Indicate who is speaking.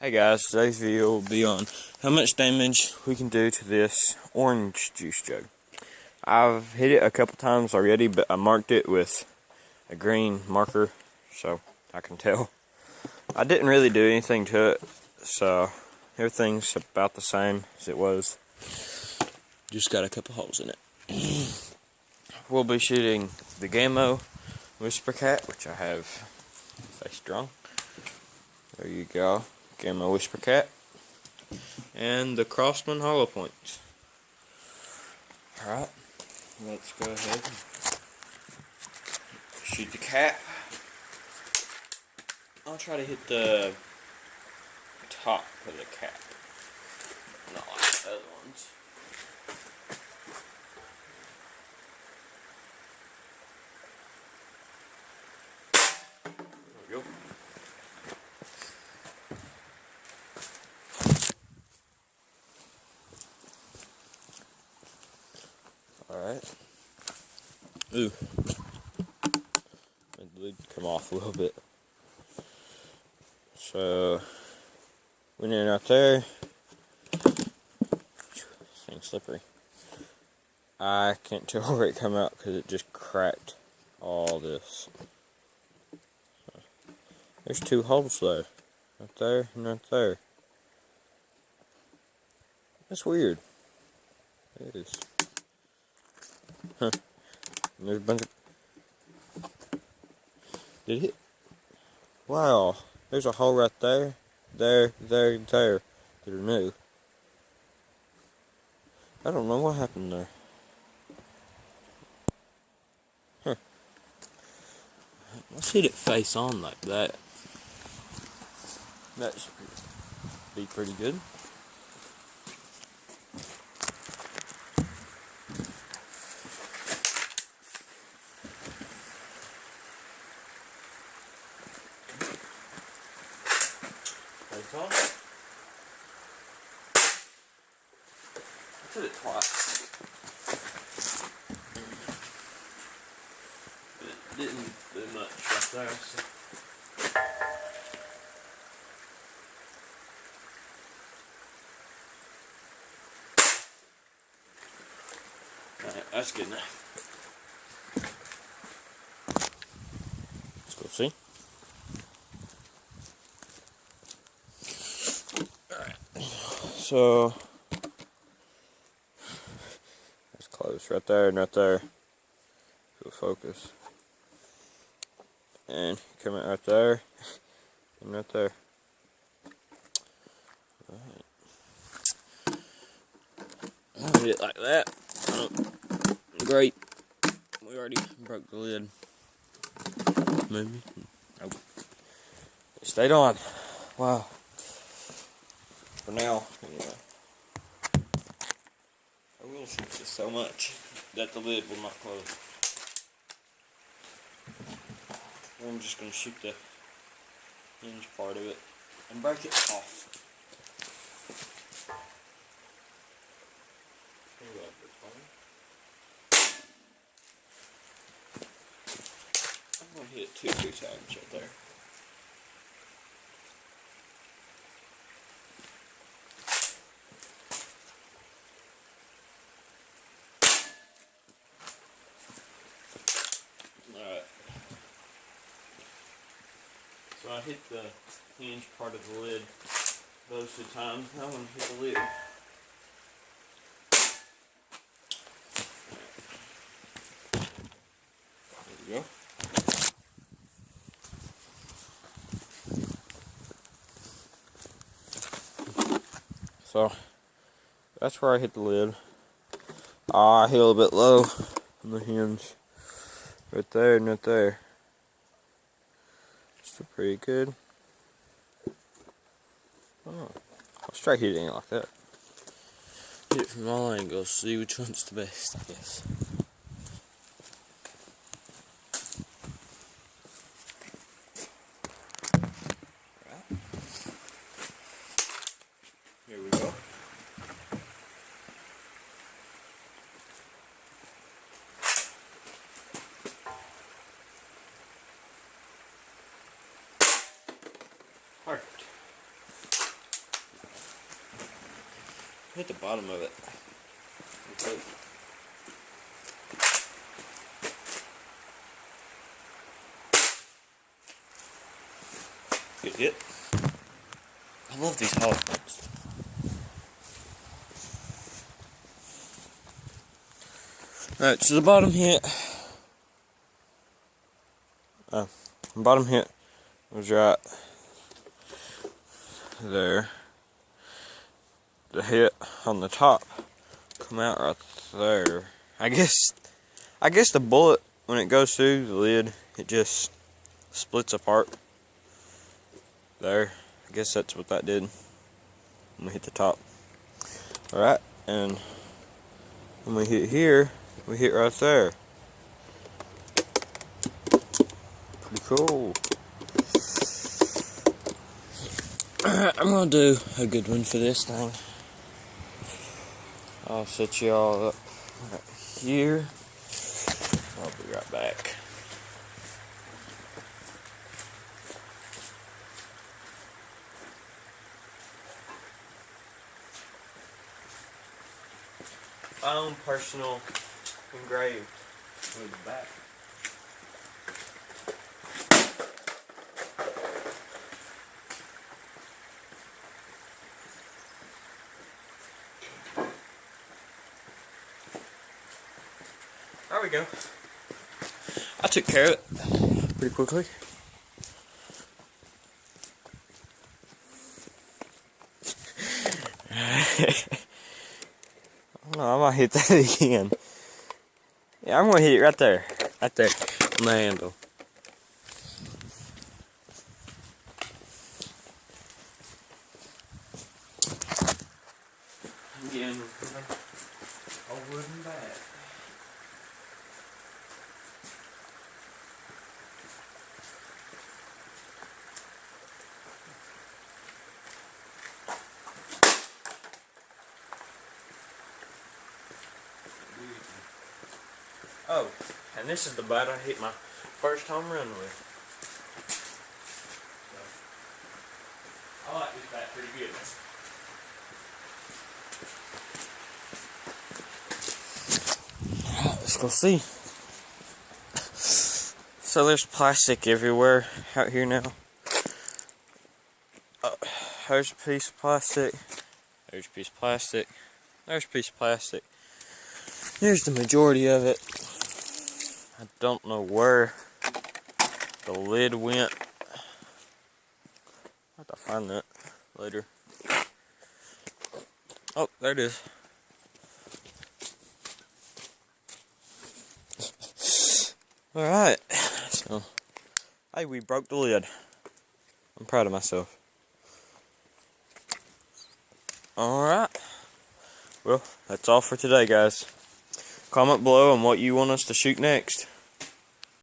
Speaker 1: Hey guys, today's video will be on how much damage we can do to this orange juice jug. I've hit it a couple times already, but I marked it with a green marker so I can tell. I didn't really do anything to it, so everything's about the same as it was. Just got a couple holes in it. We'll be shooting the Gamo Whisper Cat, which I have face strong. There you go. Gamo Whisper Cat, and the Crossman hollow points. Alright, let's go ahead and shoot the cat. I'll try to hit the top of the cap, not like the other ones. There we go. Alright. Ooh. Made the lid come off a little bit. So, went in out there. This thing's slippery. I can't tell where it come out because it just cracked all this. So, there's two holes there. Right there and right there. That's weird. It is. Huh. And there's a bunch of... Did it hit? Wow. There's a hole right there. There. That are new. I don't know what happened there. Huh. Let's hit it face on like that. That should be pretty good. I did it twice. But it didn't do much right there. So. Alright, that's good now. Let's go see. So, that's close, right there and right there. So focus. And come out right there and right there. Alright. I'll hit it like that. Oh, great. We already broke the lid. Maybe. Nope. It stayed on. Wow. For now, anyway. I will shoot this so much that the lid will not close. I'm just going to shoot the hinge part of it and break it off. I'm going to hit it 2 or 3 times right there. Alright. So I hit the hinge part of the lid those 2 times. Now I'm going to hit the lid. There we go. So that's where I hit the lid. I hit a little bit low on the hinge. Right there and right there. Still pretty good. Oh, let's try hitting it like that. Hit it from all angles, see which one's the best, I guess. Right. Here we go. Perfect. hit the bottom of it. Good hit. I love these hollow points. Alright, so the bottom hit. The bottom hit was right there. The hit on the top come out right there. I guess the bullet, when it goes through the lid, it just splits apart. There. I guess that's what that did when we hit the top. Alright, and when we hit here, we hit right there. Pretty cool. Alright, I'm gonna do a good one for this thing. I'll set y'all up right here. I'll be right back. My own personal engraved with the back. There we go. I took care of it pretty quickly. I might hit that again. Yeah, I'm gonna hit it right there on the handle. Again, a wooden bat. Oh, and this is the bat I hit my first home run with. So, I like this bat pretty good. Alright, let's go see. So there's plastic everywhere out here now. There's a piece of plastic. There's a piece of plastic. There's a piece of plastic. Here's the majority of it. I don't know where the lid went. I'll have to find that later. Oh, there it is. Alright. So, hey, we broke the lid. I'm proud of myself. Alright. Well, that's all for today, guys. Comment below on what you want us to shoot next.